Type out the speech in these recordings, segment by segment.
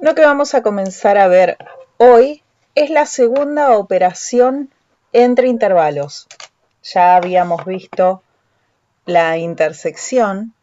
Lo que vamos a comenzar a ver hoy es la segunda operación entre intervalos. Ya habíamos visto la intersección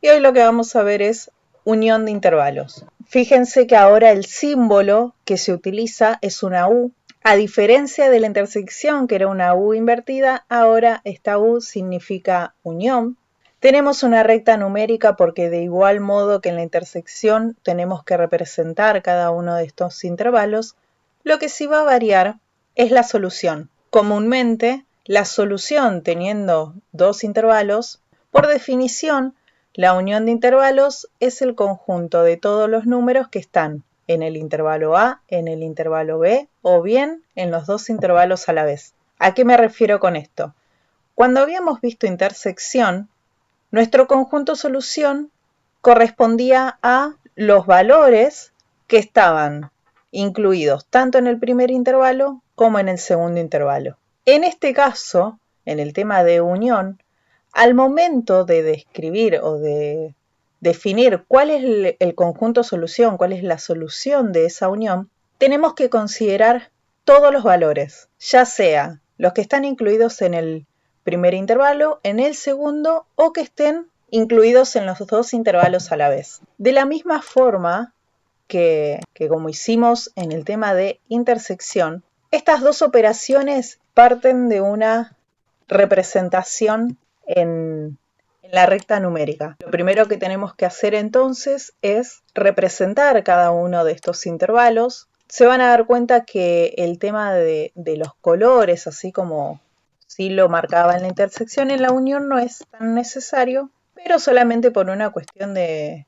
y hoy lo que vamos a ver es unión de intervalos. Fíjense que ahora el símbolo que se utiliza es una U. A diferencia de la intersección, que era una U invertida, ahora esta U significa unión. Tenemos una recta numérica porque de igual modo que en la intersección tenemos que representar cada uno de estos intervalos. Lo que sí va a variar es la solución. Comúnmente, la solución teniendo dos intervalos, por definición, la unión de intervalos es el conjunto de todos los números que están en el intervalo A, en el intervalo B o bien en los dos intervalos a la vez. ¿A qué me refiero con esto? Cuando habíamos visto intersección, nuestro conjunto solución correspondía a los valores que estaban incluidos tanto en el primer intervalo como en el segundo intervalo. En este caso, en el tema de unión, al momento de describir o de definir cuál es el conjunto solución, cuál es la solución de esa unión, tenemos que considerar todos los valores, ya sea los que están incluidos en el primer intervalo, en el segundo o que estén incluidos en los dos intervalos a la vez. De la misma forma que como hicimos en el tema de intersección, estas dos operaciones parten de una representación en la recta numérica. Lo primero que tenemos que hacer entonces es representar cada uno de estos intervalos. Se van a dar cuenta que el tema de los colores, así como sí lo marcaba en la intersección, en la unión no es tan necesario, pero solamente por una cuestión de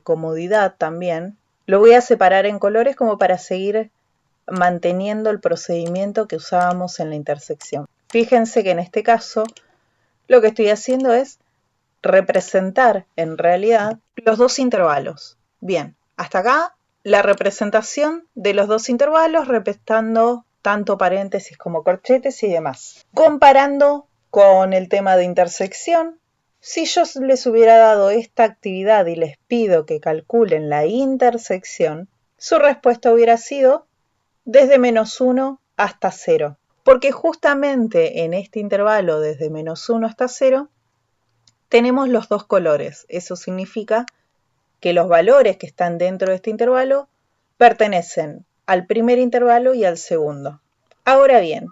comodidad también. Lo voy a separar en colores como para seguir manteniendo el procedimiento que usábamos en la intersección. Fíjense que en este caso lo que estoy haciendo es representar en realidad los dos intervalos. Bien, hasta acá la representación de los dos intervalos respetando tanto paréntesis como corchetes y demás. Comparando con el tema de intersección, si yo les hubiera dado esta actividad y les pido que calculen la intersección, su respuesta hubiera sido desde -1 hasta 0. Porque justamente en este intervalo desde -1 hasta 0 tenemos los dos colores. Eso significa que los valores que están dentro de este intervalo pertenecen al primer intervalo y al segundo. Ahora bien,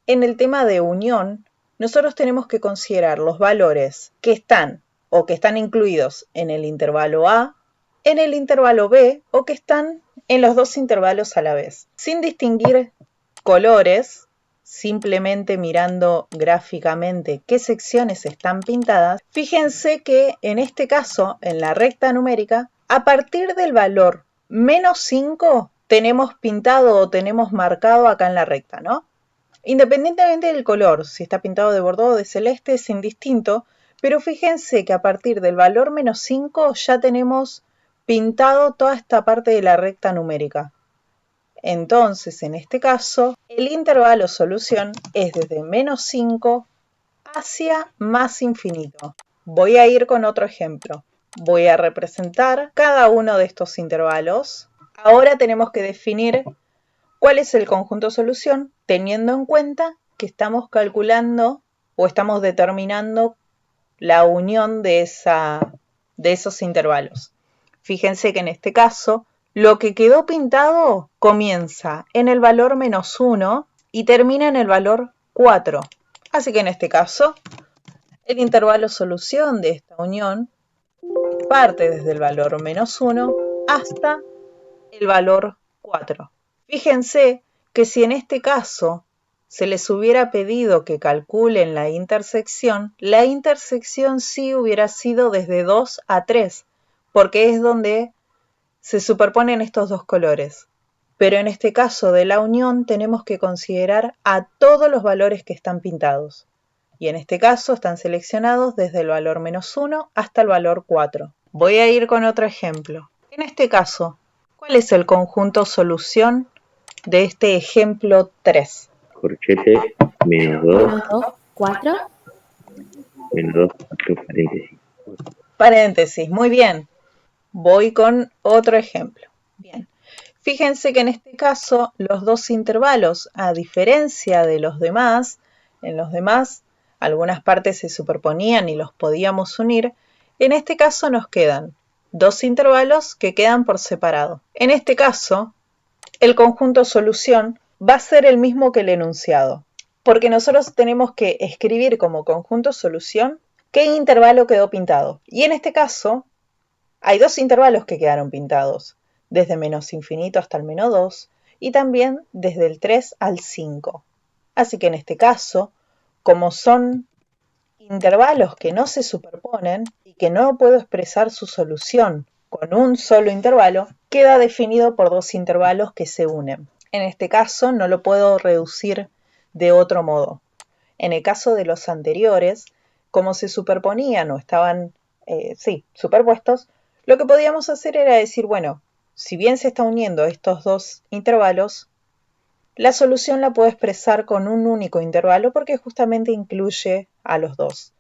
en el tema de unión, nosotros tenemos que considerar los valores que están o que están incluidos en el intervalo A, en el intervalo B o que están en los dos intervalos a la vez. Sin distinguir colores, simplemente mirando gráficamente qué secciones están pintadas, fíjense que en este caso, en la recta numérica, a partir del valor -5 tenemos pintado o tenemos marcado acá en la recta, ¿no? Independientemente del color, si está pintado de bordó o de celeste es indistinto, pero fíjense que a partir del valor -5 ya tenemos pintado toda esta parte de la recta numérica. Entonces, en este caso, el intervalo solución es desde -5 hacia más infinito. Voy a ir con otro ejemplo. Voy a representar cada uno de estos intervalos. Ahora tenemos que definir cuál es el conjunto solución, teniendo en cuenta que estamos calculando o estamos determinando la unión de esos intervalos. Fíjense que en este caso, lo que quedó pintado comienza en el valor -1 y termina en el valor 4. Así que en este caso, el intervalo solución de esta unión parte desde el valor -1 hasta el valor 4. Fíjense que si en este caso se les hubiera pedido que calculen la intersección sí hubiera sido desde 2 a 3, porque es donde se superponen estos dos colores. Pero en este caso de la unión tenemos que considerar a todos los valores que están pintados. Y en este caso están seleccionados desde el valor -1 hasta el valor 4. Voy a ir con otro ejemplo. En este caso, ¿cuál es el conjunto solución de este ejemplo 3? Corchete, -2, 4. -2, 4 paréntesis. Paréntesis, muy bien. Voy con otro ejemplo. Bien, fíjense que en este caso los dos intervalos, a diferencia de los demás, en los demás algunas partes se superponían y los podíamos unir, en este caso nos quedan dos intervalos que quedan por separado. En este caso, el conjunto solución va a ser el mismo que el enunciado, porque nosotros tenemos que escribir como conjunto solución qué intervalo quedó pintado. Y en este caso, hay dos intervalos que quedaron pintados, desde menos infinito hasta el menos 2 y también desde el 3 al 5. Así que en este caso, como son intervalos que no se superponen y que no puedo expresar su solución con un solo intervalo, queda definido por dos intervalos que se unen. En este caso no lo puedo reducir de otro modo. En el caso de los anteriores, como se superponían o estaban superpuestos, lo que podíamos hacer era decir, bueno, si bien se está uniendo estos dos intervalos, la solución la puedo expresar con un único intervalo porque justamente incluye a los dos.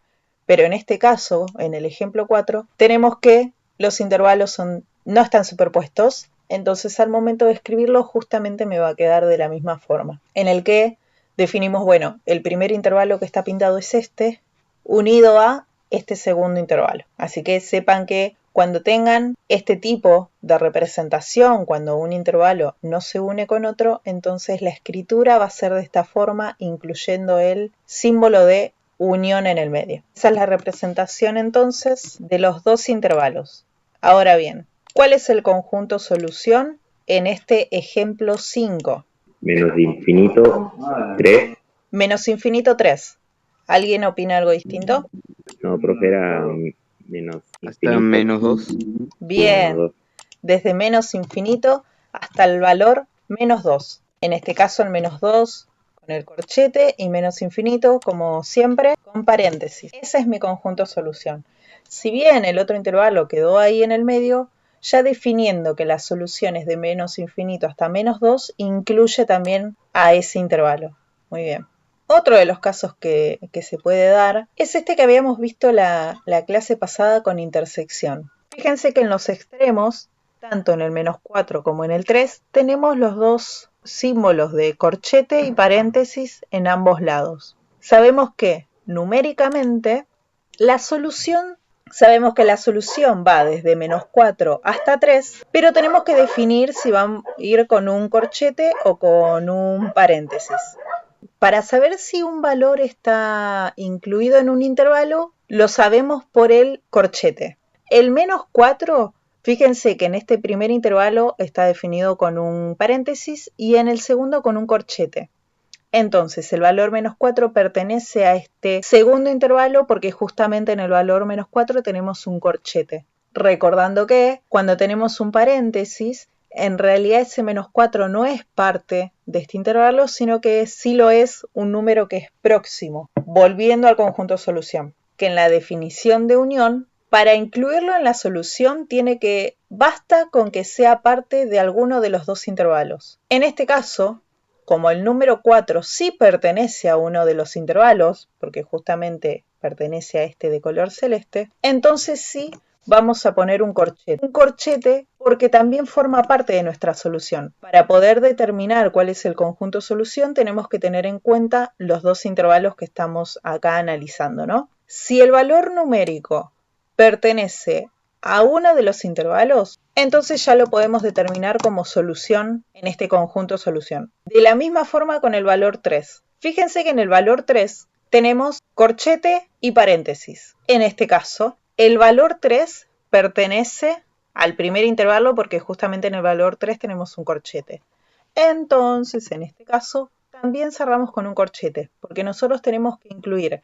Pero en este caso, en el ejemplo 4, tenemos que los intervalos no están superpuestos, entonces al momento de escribirlo justamente me va a quedar de la misma forma, en el que definimos, bueno, el primer intervalo que está pintado es este, unido a este segundo intervalo. Así que sepan que cuando tengan este tipo de representación, cuando un intervalo no se une con otro, entonces la escritura va a ser de esta forma, incluyendo el símbolo de unión en el medio. Esa es la representación entonces de los dos intervalos. Ahora bien, ¿cuál es el conjunto solución en este ejemplo 5? Menos infinito, 3. Menos infinito 3. ¿Alguien opina algo distinto? No, profe, era menos Hasta infinito. menos 2. Bien, Menos 2. desde menos infinito hasta el valor menos 2. En este caso el menos 2 con el corchete y menos infinito, como siempre, con paréntesis. Ese es mi conjunto solución. Si bien el otro intervalo quedó ahí en el medio, ya definiendo que las soluciones de menos infinito hasta menos 2 incluye también a ese intervalo. Muy bien. Otro de los casos que se puede dar es este que habíamos visto la clase pasada con intersección. Fíjense que en los extremos, tanto en el menos 4 como en el 3, tenemos los dos símbolos de corchete y paréntesis en ambos lados. Sabemos que numéricamente sabemos que la solución va desde menos 4 hasta 3, pero tenemos que definir si van a ir con un corchete o con un paréntesis. Para saber si un valor está incluido en un intervalo, lo sabemos por el corchete. El menos 4, fíjense que en este primer intervalo está definido con un paréntesis y en el segundo con un corchete. Entonces, el valor menos 4 pertenece a este segundo intervalo porque justamente en el valor menos 4 tenemos un corchete. Recordando que cuando tenemos un paréntesis, en realidad ese menos 4 no es parte de este intervalo, sino que sí lo es un número que es próximo. Volviendo al conjunto solución, que en la definición de unión, para incluirlo en la solución basta con que sea parte de alguno de los dos intervalos. En este caso, como el número 4 sí pertenece a uno de los intervalos, porque justamente pertenece a este de color celeste, entonces sí vamos a poner un corchete. Un corchete porque también forma parte de nuestra solución. Para poder determinar cuál es el conjunto solución, tenemos que tener en cuenta los dos intervalos que estamos acá analizando, ¿no? Si el valor numérico pertenece a uno de los intervalos, entonces ya lo podemos determinar como solución en este conjunto solución. De la misma forma con el valor 3. Fíjense que en el valor 3 tenemos corchete y paréntesis. En este caso, el valor 3 pertenece al primer intervalo porque justamente en el valor 3 tenemos un corchete. Entonces, en este caso, también cerramos con un corchete, porque nosotros tenemos que incluir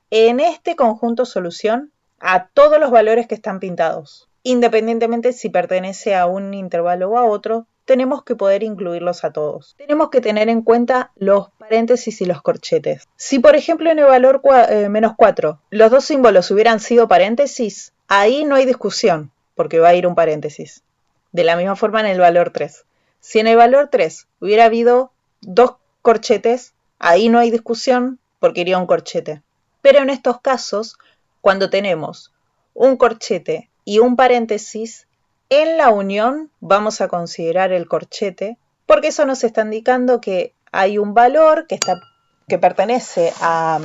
en este conjunto solución a todos los valores que están pintados. Independientemente si pertenece a un intervalo o a otro, tenemos que poder incluirlos a todos. Tenemos que tener en cuenta los paréntesis y los corchetes. Si por ejemplo en el valor menos 4 los dos símbolos hubieran sido paréntesis, ahí no hay discusión, porque va a ir un paréntesis. De la misma forma en el valor 3. Si en el valor 3 hubiera habido dos corchetes, ahí no hay discusión, porque iría un corchete. Pero en estos casos, cuando tenemos un corchete y un paréntesis, En la unión vamos a considerar el corchete, porque eso nos está indicando que hay un valor que pertenece a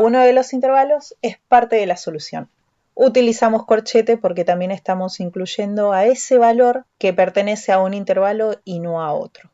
uno de los intervalos, es parte de la solución. Utilizamos corchete porque también estamos incluyendo a ese valor que pertenece a un intervalo y no a otro.